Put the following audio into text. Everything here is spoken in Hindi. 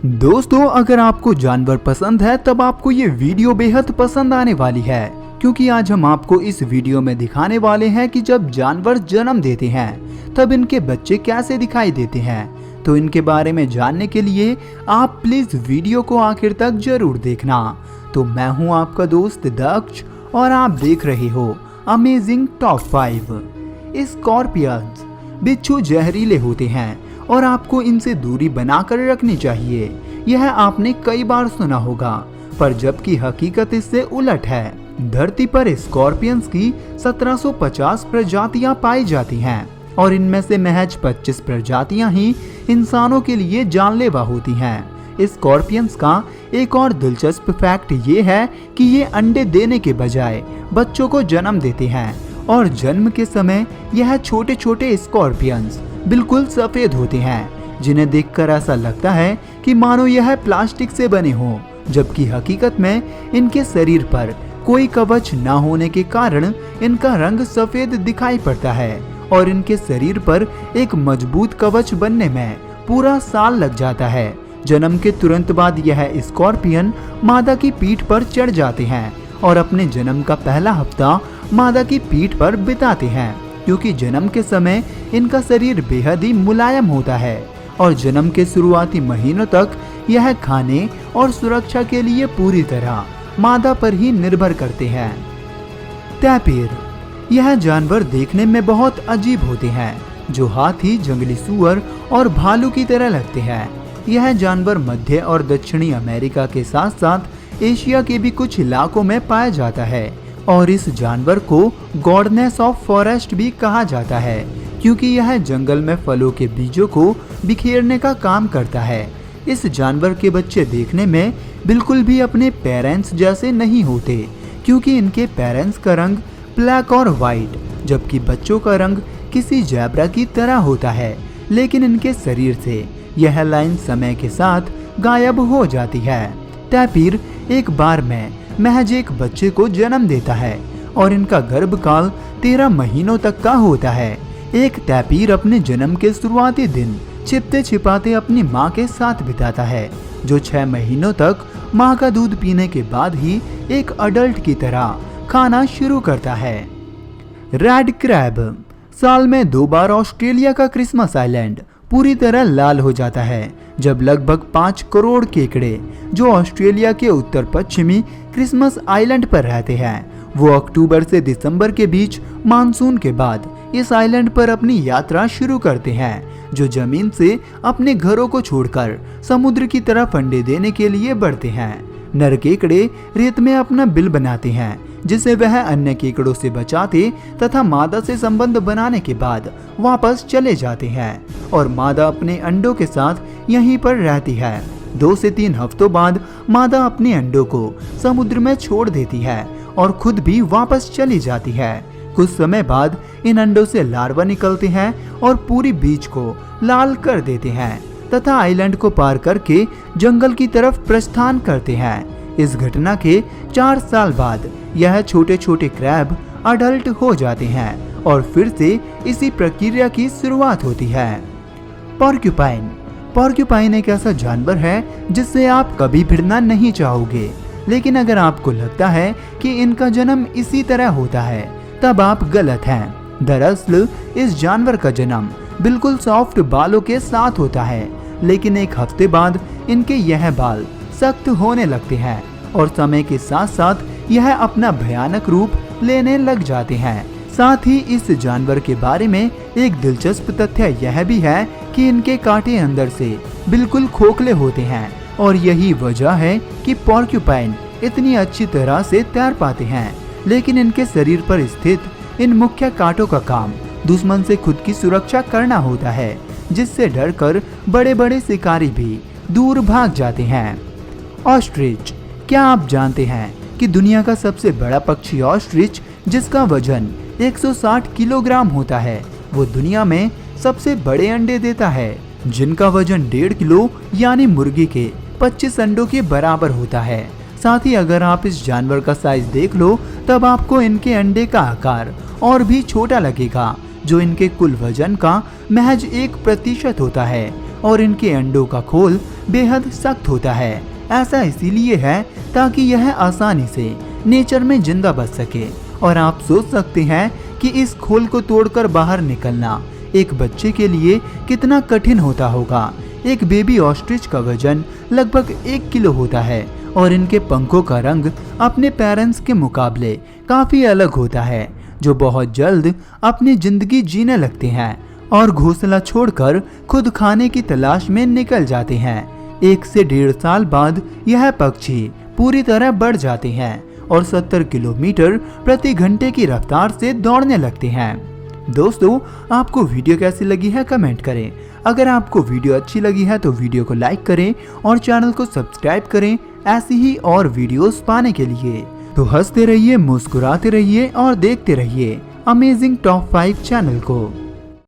दोस्तों, अगर आपको जानवर पसंद है तब आपको ये वीडियो बेहद पसंद आने वाली है, क्योंकि आज हम आपको इस वीडियो में दिखाने वाले हैं कि जब जानवर जन्म देते हैं तब इनके बच्चे कैसे दिखाई देते हैं। तो इनके बारे में जानने के लिए आप प्लीज वीडियो को आखिर तक जरूर देखना। तो मैं हूं आपका दोस्त दक्ष और आप देख रहे हो अमेजिंग टॉप 5। स्कॉर्पियंस बिच्छू जहरीले होते हैं और आपको इनसे दूरी बनाकर रखनी चाहिए। यह आपने कई बार सुना होगा, पर जबकि हकीकत इससे उलट है। धरती पर स्कॉर्पियंस की 1750 प्रजातियां पाई जाती हैं और इनमें से महज 25 प्रजातियां ही इंसानों के लिए जानलेवा होती हैं। स्कॉर्पियंस का एक और दिलचस्प फैक्ट ये है कि ये अंडे देने के बजाय बच्चों को जन्म देते हैं और जन्म के समय यह छोटे छोटे स्कॉर्पियंस बिल्कुल सफेद होते हैं, जिन्हें देखकर ऐसा लगता है कि मानो यह प्लास्टिक से बने हों, जबकि हकीकत में इनके शरीर पर कोई कवच न होने के कारण इनका रंग सफेद दिखाई पड़ता है और इनके शरीर पर एक मजबूत कवच बनने में पूरा साल लग जाता है। जन्म के तुरंत बाद यह स्कॉर्पियन मादा की पीठ पर चढ़ जाते हैं और अपने जन्म का पहला हफ्ता मादा की पीठ पर बिताते हैं, क्योंकि जन्म के समय इनका शरीर बेहद ही मुलायम होता है और जन्म के शुरुआती महीनों तक यह खाने और सुरक्षा के लिए पूरी तरह मादा पर ही निर्भर करते हैं। टैपिर, यह जानवर देखने में बहुत अजीब होते हैं, जो हाथी, जंगली सुअर और भालू की तरह लगते हैं। यह जानवर मध्य और दक्षिणी अमेरिका के साथ साथ एशिया के भी कुछ इलाकों में पाया जाता है और इस जानवर को गॉडनेस ऑफ फॉरेस्ट भी कहा जाता है, क्योंकि यह जंगल में फलों के बीजों को बिखेरने का काम करता है। इस जानवर के बच्चे देखने में बिल्कुल भी अपने पेरेंट्स जैसे नहीं होते, क्योंकि इनके पेरेंट्स का रंग ब्लैक और वाइट, जबकि बच्चों का रंग किसी ज़ेब्रा की तरह होता है। लेकिन इनके शरीर से यह लाइन समय के साथ गायब हो जाती है। टैपिर एक बार में महज एक बच्चे को जन्म देता है और इनका गर्भकाल 13 महीनों तक का होता है। एक टैपिर अपने जन्म के शुरुआती दिन छिपते छिपाते अपनी मां के साथ बिताता है, जो 6 महीनों तक मां का दूध पीने के बाद ही एक अडल्ट की तरह खाना शुरू करता है। रेड क्रैब, साल में 2 बार ऑस्ट्रेलिया का क्रिसमस आइलैंड पूरी तरह लाल हो जाता है, जब लगभग 5 करोड़ केकड़े जो ऑस्ट्रेलिया के उत्तर पश्चिमी क्रिसमस आइलैंड पर रहते हैं, वो अक्टूबर से दिसंबर के बीच मानसून के बाद इस आइलैंड पर अपनी यात्रा शुरू करते हैं, जो जमीन से अपने घरों को छोड़कर समुद्र की तरफ अंडे देने के लिए बढ़ते हैं। नर केकड़े रेत में अपना बिल बनाते हैं, जिसे वह अन्य केकड़ों से बचाते तथा मादा से संबंध बनाने के बाद वापस चले जाते हैं और मादा अपने अंडों के साथ यहीं पर रहती है। 2 से 3 हफ्तों बाद मादा अपने अंडों को समुद्र में छोड़ देती है और खुद भी वापस चली जाती है। कुछ समय बाद इन अंडों से लार्वा निकलते हैं और पूरी बीच को लाल कर देते हैं तथा आइलैंड को पार करके जंगल की तरफ प्रस्थान करते हैं। इस घटना के 4 साल बाद यह छोटे छोटे क्रैब अडल्ट हो जाते हैं और फिर से इसी प्रक्रिया की शुरुआत होती है। पोर्क्यूपाइन, पोर्क्यूपाइन एक ऐसा जानवर है जिससे आप कभी भिड़ना नहीं चाहोगे, लेकिन अगर आपको लगता है कि इनका जन्म इसी तरह होता है तब आप गलत हैं। दरअसल इस जानवर का जन्म बिल्कुल सॉफ्ट बालों के साथ होता है, लेकिन एक हफ्ते बाद इनके यह बाल सख्त होने लगते हैं और समय के साथ साथ यह अपना भयानक रूप लेने लग जाते हैं। साथ ही इस जानवर के बारे में एक दिलचस्प तथ्य यह भी है कि इनके कांटे अंदर से बिल्कुल खोखले होते हैं और यही वजह है कि पोर्क्यूपाइन इतनी अच्छी तरह से तैर पाते हैं। लेकिन इनके शरीर पर स्थित इन मुख्य कांटों का काम दुश्मन से खुद की सुरक्षा करना होता है, जिससे डरकर बड़े बड़े शिकारी भी दूर भाग जाते हैं। ऑस्ट्रिच, क्या आप जानते हैं कि दुनिया का सबसे बड़ा पक्षी ऑस्ट्रिच, जिसका वजन 160 किलोग्राम होता है, वो दुनिया में सबसे बड़े अंडे देता है, जिनका वजन 1.5 किलो यानी मुर्गी के 25 अंडों के बराबर होता है। साथ ही अगर आप इस जानवर का साइज देख लो तब आपको इनके अंडे का आकार और भी छोटा लगेगा, जो इनके कुल वजन का महज 1% होता है और इनके अंडों का खोल बेहद सख्त होता है। ऐसा इसीलिए है ताकि यह आसानी से नेचर में जिंदा बच सके। और आप सोच सकते हैं कि इस खोल को तोड़कर बाहर निकलना एक बच्चे के लिए कितना कठिन होता होगा। एक बेबी ऑस्ट्रिच का वजन लगभग 1 किलो होता है और इनके पंखों का रंग अपने पेरेंट्स के मुकाबले काफी अलग होता है, जो बहुत जल्द अपनी जिंदगी जीने लगते हैं और घोंसला छोड़कर खुद खाने की तलाश में निकल जाते हैं। 1 से 1.5 साल बाद यह पक्षी पूरी तरह बढ़ जाते हैं और 70 किलोमीटर प्रति घंटे की रफ्तार से दौड़ने लगते हैं। दोस्तों, आपको वीडियो कैसी लगी है कमेंट करें। अगर आपको वीडियो अच्छी लगी है तो वीडियो को लाइक करें और चैनल को सब्सक्राइब करें ऐसी ही और वीडियोस पाने के लिए। तो हंसते रहिए, मुस्कुराते रहिए और देखते रहिए अमेजिंग टॉप 5 चैनल को।